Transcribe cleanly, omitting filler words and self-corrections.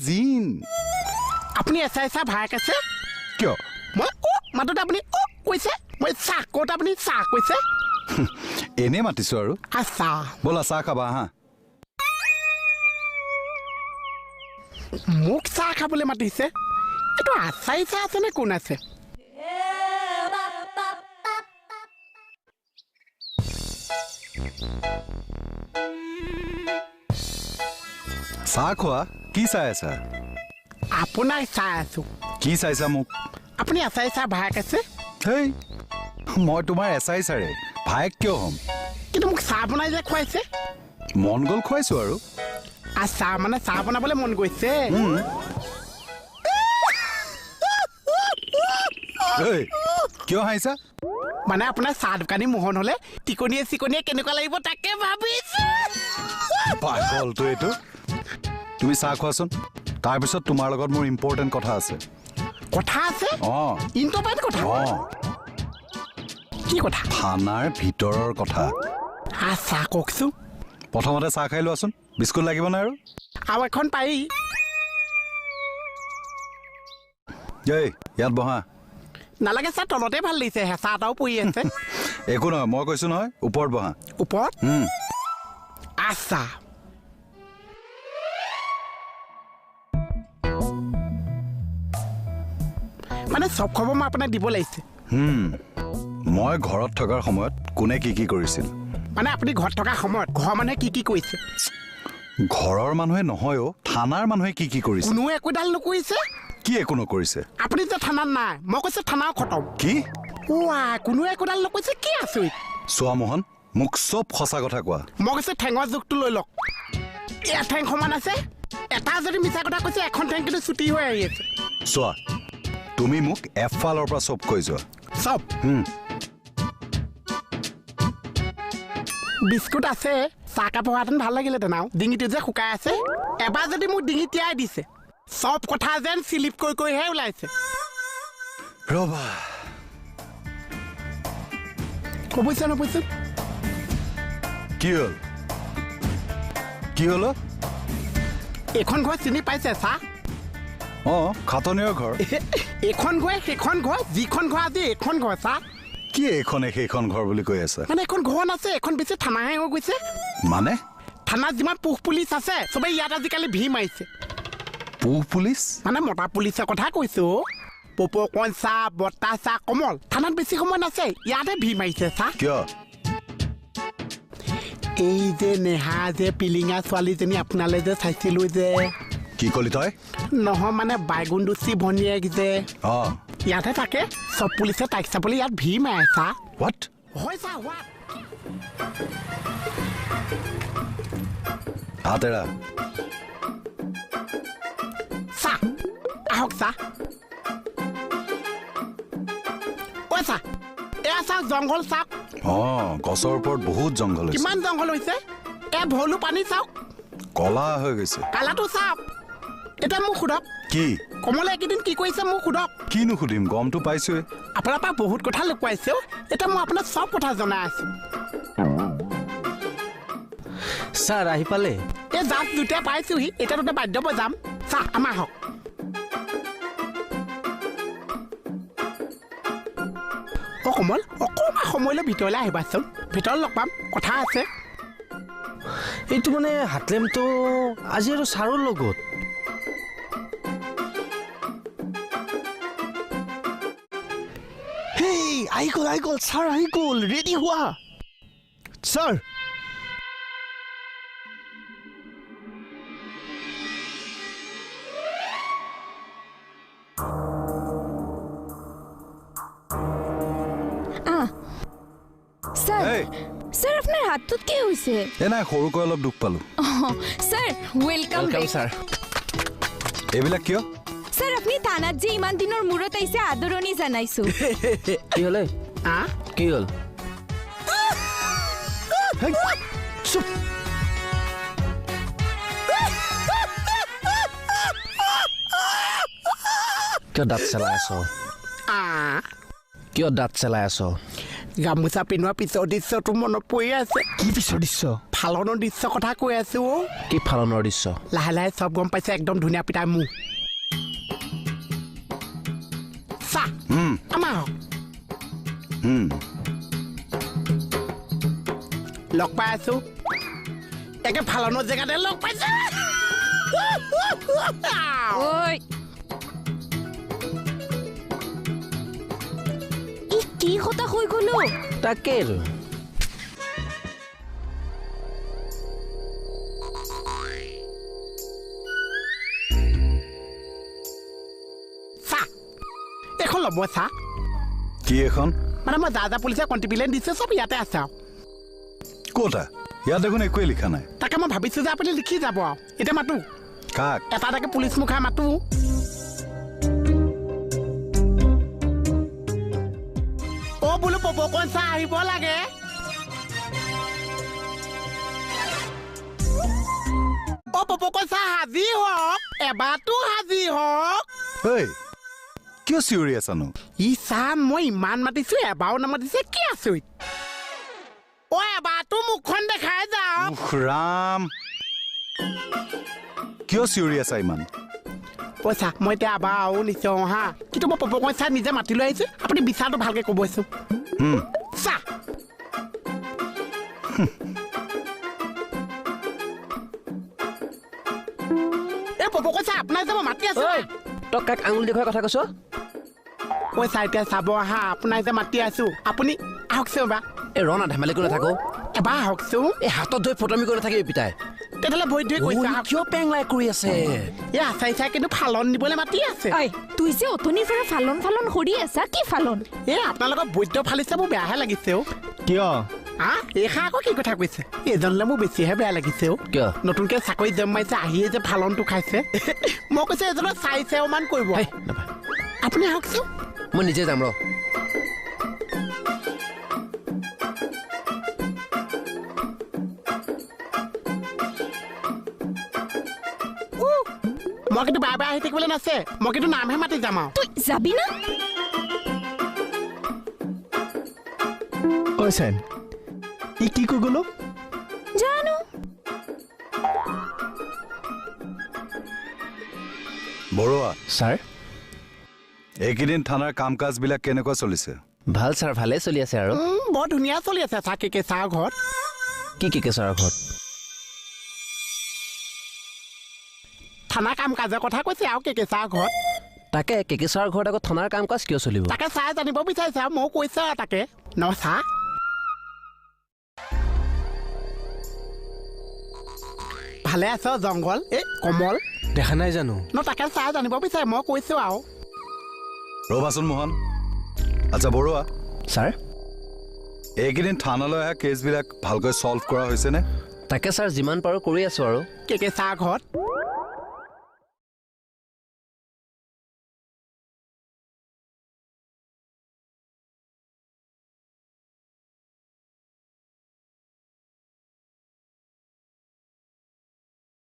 জিন আপুনি এসা ভাগ আছে কিয় মই মাতত আপুনি কৈছে মই চাহ ক'ত আপুনি চাহ কৈছে এনে মাতিছো আৰু আচ্ছা বলা চাহ খাবা হা মোক চাহ খাবলৈ মাতিছে এইটো আচাই চাহ আছে নে কোন আছে চাহ খোৱা কি চাই আছা আপোনাৰ চাহ আছো কি চাইছা মোক আপুনি আচাই চাহ ভাগ আছে হেই মই তোমাৰ এছাই চাৰে ভায়েক কিয় হ'ম কিন্তু মোক চাহ বনাই যে খুৱাইছে মন গ'ল খুৱাইছো আৰু আচ্ছা মানে চাহ বনাবলৈ মন গৈছে কিয় হাঁহিছা মানে আপোনাৰ চাহ দোকানী মোহন হলে টিকনিয়ে চিকনিয়ে কেনেকুৱা লাগিব তাকে ভাবিছো পাগলটো এইটো তুমি চাহ খোৱাচোন তাৰপিছত তোমাৰ লগত মোৰ ইম্পৰ্টেণ্ট কথা আছে কথা আছে ইম্পৰ্টেণ্ট কথা কি কথা থানাৰ ভিতৰৰ কথা আচ্ছা কওকচোন প্ৰথমতে চাহ খাই লোৱাচোন বিস্কুট লাগিব নাই আৰু এখন পাৰি এই ইয়াত বহা নালাগে ছাৰ তলতে ভাল লাগিছে হেঁচা এটাও পৰি আছে একো নহয় মই কৈছো নহয় ওপৰত বহা ওপৰত আচ্ছা মানে চব খবৰ মই আপোনাক দিব লাগিছে মই ঘৰত থকাৰ সময়ত কোনে কি কি কৰিছিল মানে আপুনি ঘৰত থকা সময়ত ঘৰৰ মানুহে কি কি কৰিছে ঘৰৰ মানুহে নহয়ও থানাৰ মানুহে কি কি কৰিছে কোনো একোডাল নকৰিছে কি একো নকৰিছে আপুনি যে থানাত নাই মই কৈছো থানাও খতম কি কোনো একোডাল নকৰিছে কি আচৰিত চোৱা মোহন মোক চব সঁচা কথা কোৱা মই কৈছো ঠেঙৰ জোখটো লৈ লওক এয়া ঠেং সমান আছে এটা যদি মিছা কথা কৈছে এখন ঠেং কিন্তু ছুটি হৈ আহি আছে চোৱা তুমি মোক এফালৰ পৰা চব কৈ যোৱা চব বিস্কুট আছে চাহ কাপ হোৱাহেঁতেন ভাল লাগিলেহেঁতেন আৰু ডিঙিটো যে শুকাই আছে এবাৰ যদি মোক ডিঙি তিয়াই দিছে চব কথা যেন চিলিপ কৰি কৰিহে ওলাইছে ৰবা ক'বচোন নবচোন কি হ'ল কি হ'ল এইখন ঘৰ চিনি পাইছে চাহ খাটনীয় ঘৰ এইখন ঘৰ সেইখন ঘৰ যিখন ঘৰ আজি এইখন ঘৰ চাহ কি এইখনে সেইখন ঘৰ বুলি কৈ আছে মানে এখন ঘৰ আছে এখন বেছি থানাহে হৈ গৈছে মানে থানাত যিমান পুহ পুলিচ আছে চবে ইয়াত আজিকালি ভিৰ মাৰিছে পুহ পুলিচ মানে মতা পুলিচৰ কথা কৈছো পপকন চাহ বত্তা চাহ কমল থানাত বেছি সময় নাছে ইয়াতে ভিৰ মাৰিছে চাহ কিয় এই যে নেহা যে পিলিঙা ছোৱালীজনী আপোনালৈ যে চাইছিলো যে কি কলি তই নহয় মানে বাইগুণ্ডুচি ভনীয়েক যে ইয়াতে থাকে চব পুলিচে তাইক চাবলৈ ইয়াত ভিৰ মাৰে চাহ হোৱাট হয় চাহ হোৱাট হাতেৰা চাহ আহক চাহ ঐ চাহ এয়া চাহ জংঘল চাওক গছৰ ওপৰত বহুত জংঘল হৈছে কিমান জংঘল হৈছে ভলু পানী চাওক কলা হৈ গৈছে কালাটো চাওক এতিয়া মোক সোধক কি কমলে এইকেইদিন কি কৰিছে মোক সোধক কিনো সুধিম গমটো পাইছোৱে আপোনাৰ পৰা বহুত কথা লুকুৱাইছে এতিয়া মই আপোনাক চব কথা জনাই আছো ছাৰ আহি পালে এই জাত দুটা পাইছোহি এতিয়া তোতে বাধ্য বজাম চাহ আমাৰ হওক কমল অকণমান সময়লৈ ভিতৰলৈ আহিবাচোন ভিতৰত লগ পাম কথা আছে এইটো মানে হাতলেমটো আজি আৰু ছাৰৰ লগত আহি গ'ল ছাৰ আহি গ'ল ৰেডি হোৱা ছাৰ স্যাৰ আপনাৰ হাতত কি হইছে নাই সৰুকৈ অলপ দুখ পালো স্যাৰ ওয়েলকাম স্যাৰ এইবিলাক কিয় স্যাৰ আপনি থানাত যে ইমান দিনৰ মূৰত আইছে আদৰণি জানাইছো কি হলে কি হল কিয় দাঁত চেলাই আছ কিয় দাঁত চেলাই আছ গামোচা পিন্ধোৱা পিছৰ দৃশ্যটো মনত পৰি আছে কি পিছৰ দৃশ্য ফালনৰ দৃশ্য কথা কৈ আছো অ কি ফালনৰ দৃশ্য লাহে লাহে চব গম পাইছে একদম ধুনীয়া পিতাই মোক চা আমাৰ লগ পাই আছো একে ফালনৰ জেগাতে লগ পাইছে ঐ ই কি হতা হৈ গলো তাকেই চা এখন ল'ব চা কি এখন মানে মই যা পুলিচে কণ্টিবিলেন দিছে চব ইয়াতে আছে আৰু ক'তা ইয়াত দেখোন একোৱে লিখা নাই তাকে মই ভাবিছো যে আপুনি লিখি যাব আৰু এতিয়া মাতো কাক এটা এটাকে পুলিচ মুখা মাতো অ বোলো পপকৰ্ণ চাহ আহিব লাগে অ পপকৰ্ণ চাহ হাজি হওক এবাৰতো হাজি হওক ঐ কিয় চিঞৰি আছানো ই চাহ মই ইমান মাতিছো এবাৰো নামাতিছে কি আচৰিত অ এবাৰতো মুখখন দেখাই যাওক উফ ৰাম কিয় চিঞৰি আছা ইমান পইচা মই এতিয়া এবাৰ আৰু নিশ্চয় হা কিন্তু মই পপকৰ্ণ চাহ নিজে মাতি লৈ আহিছো আপুনি বিচাৰটো ভালকে ক'বচোন চাহ এই পপকৰ্ণ চাহ আপোনাৰ যে মই মাতি আছো ঐ তই কাক আঙুলি দেখুৱাই কথা কৈছ পইচা এতিয়া চাব হা আপোনাৰ যে মাতি আছো আপুনি আহকচোন এবাৰ এই ৰণা ধেমালি কৰি নাথাকো এবাৰ আহকচোন এই হাতত ধৰি ফটমি কৰি নাথাকিবি পিতাই তেতিয়াহ'লে ভৰি ধৰি কৈছে আহক কিয় পেংলাই কৰি আছে এই আচাই চাই কিন্তু ফালন দিবলৈ মাতি আছে ঐ তুই যে অথনিৰ পৰা ফালন ফালন কৰি আছা কি ফালন এই আপোনালোকৰ বৈদ্য ফালিছে মোৰ বেয়াহে লাগিছে অ কিয় হা এইষা আকৌ কি কথা কৈছে এইজনলৈ মোৰ বেছিহে বেয়া লাগিছে অ কিয় নতুনকে চাকৰি জম মাৰিছে আহিয়ে যে ফালনটো খাইছে মই কৈছো এজনক চাইছে মান কৰিব হেই নাপায় আপুনি আহকচোন মই নিজে যাম ৰ মই কিন্তু বাৰে বাৰে আহি থাকিবলৈ নাছে মই কিন্তু নামহে মাতি যাম আৰু তুই যাবি না ঐ চেন ই কি কৈ গ'লো জানো বৰুৱা ছাৰ এইকেইদিন থানাৰ কাম কাজবিলাক কেনেকুৱা চলিছে ভাল ছাৰ ভালে চলি আছে আৰু বৰ ধুনীয়া চলি আছে চাহ কেকে চাহ ঘৰত কি ছাৰৰ ঘৰত থানা কাম কাজৰ কথা কৈছে আৰু কেকে চাহ ঘৰত তাকে কেকে ছাৰৰ ঘৰত আকৌ থানাৰ কাম কাজ কিয় চলিব তাকে চাহ জানিব বিচাৰিছে আৰু ময়ো কৈছে আৰু তাকে ন চাহ ভালে আছ জংঘল এই কমল দেখা নাই জানো ন তাকে চাহ জানিব বিচাৰে মই কৈছো আৰু ৰবাচোন মোহন আচ্ছা বৰুৱা ছাৰ এইকেইদিন থানালৈ অহা কেছবিলাক ভালকৈ ছল্ভ কৰা হৈছেনে তাকে ছাৰ যিমান পাৰোঁ কৰি আছোঁ আৰু কেকে চাহ ঘৰত